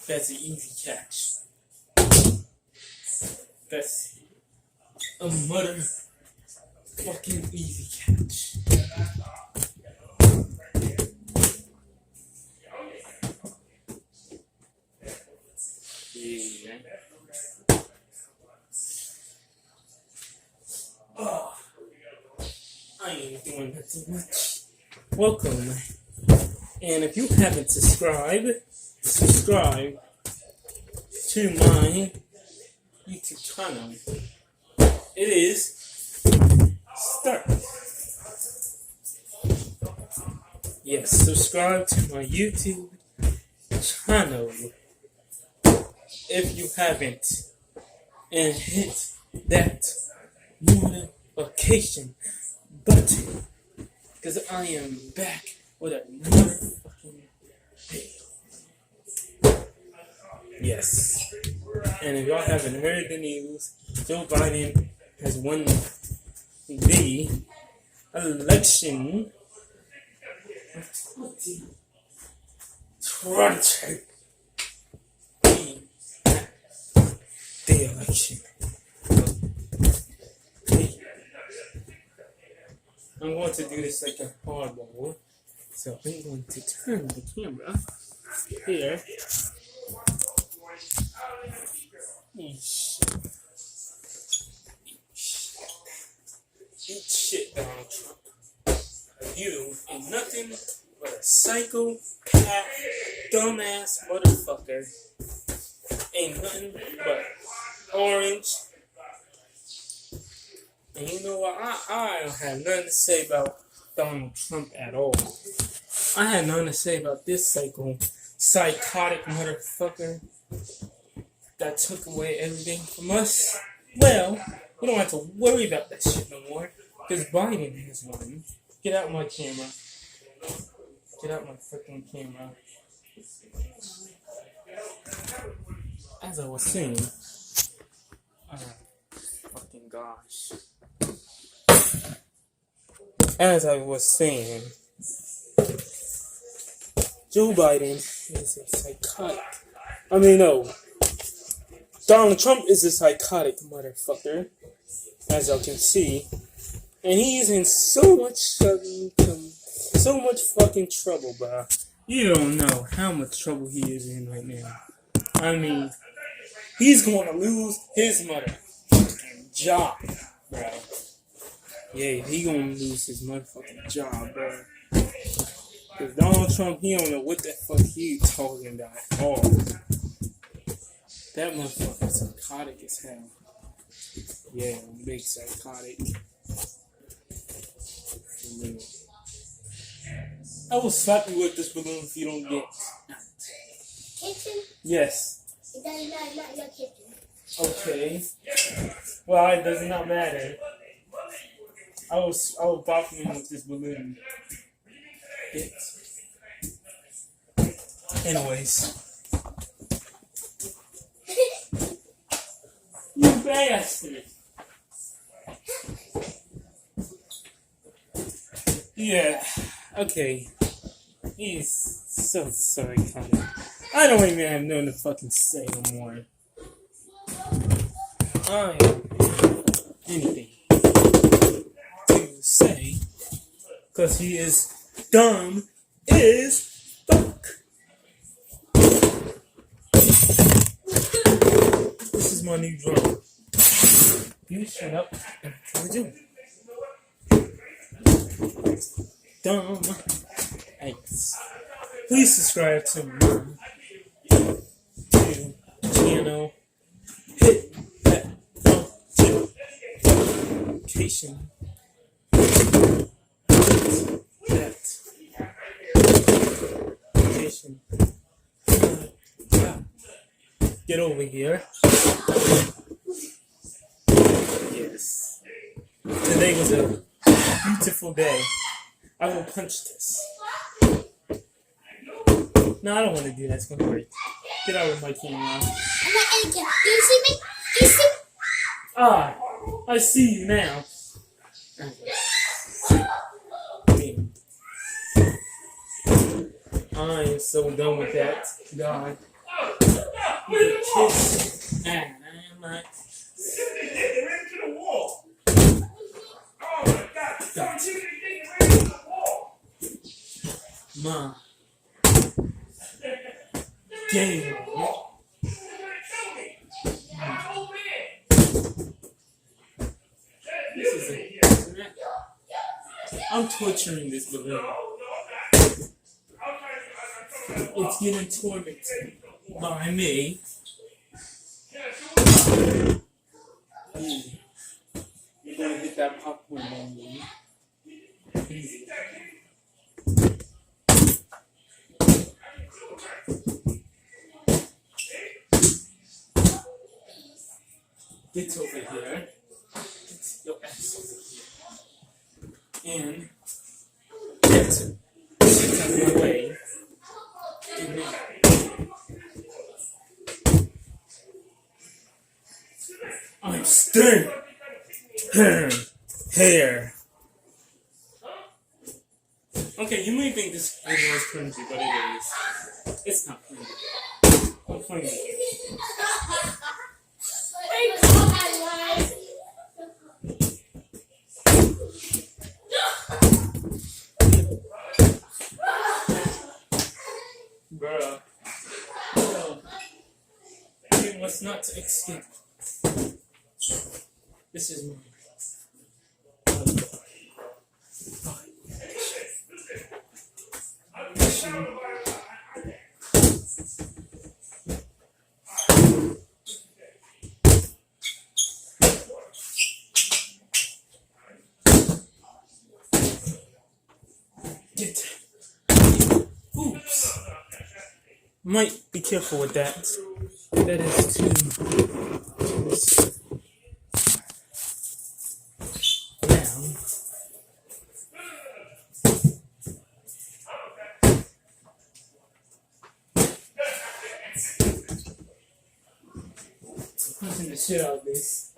That's an easy catch. That's a motherfucking easy catch. Yeah. Oh, I ain't doing nothing much. Welcome. And if you haven't subscribe to my YouTube channel. It is start. Yes, subscribe to my YouTube channel if you haven't, and hit that notification button because I am back with a motherfucking video. Yes. And if y'all haven't heard the news, Joe Biden has won the election. 2020. The election. I'm going to do this like a hardball. So I'm going to turn the camera here. Eat shit, Donald Trump. You ain't nothing but a psychopath, dumbass motherfucker. Ain't nothing but orange. And you know what? I don't have nothing to say about Donald Trump at all. I had nothing to say about this psychotic motherfucker that took away everything from us. Well, we don't have to worry about that shit no more. Because Biden has won. Get out my camera. Get out my freaking camera. As I was saying, fucking gosh. As I was saying, Joe Biden is a psychotic. Donald Trump is a psychotic motherfucker, as y'all can see. And he's in so much fucking trouble, bro. You don't know how much trouble he is in right now. I mean, he's going to lose his motherfucking job, bro. Yeah, he going to lose his motherfucking job, bro. Because Donald Trump, he don't know what the fuck he talking about at all. That motherfucker's psychotic as hell. Yeah, big psychotic. I will slap you with this balloon if you don't get kitchen? Yes. It does not your kitchen. Okay. Well, it does not matter. I will bop you with this balloon. Anyways. You bastard. Yeah, okay. He's so sorry, Connor. I don't even have nothing to fucking say no more. I have anything to say because he is dumb as fuck. This is my new drum. You shut up and what are you doing? Dumb eggs. Please subscribe to my channel. Hit that notification. Get over here. Yes. Today was a beautiful day. I will punch this. No, I don't want to do that. It's going to hurt. Get out of my camera. I'm not Anakin. Do you see me? Do you see me? Ah, I see you now. I am so done with that. God. The kiss. And I am like. They ran into the wall. Oh my God! Someone shoot it! They ran into the wall. Ma. Damn. This is it. I'm torturing this balloon. It's getting tormented by me. You're gonna get that popcorn on me. Easy. Get over here. Get your ass over here. And get out of my way. Get me. I'm staying here. Okay, you may think this video is cringy, but it is. It's not cringy. I'm cringy. Bruh. You must not escape. This is mine. Get. Oops. Might be careful with that. That is too down. Using the shit out of this.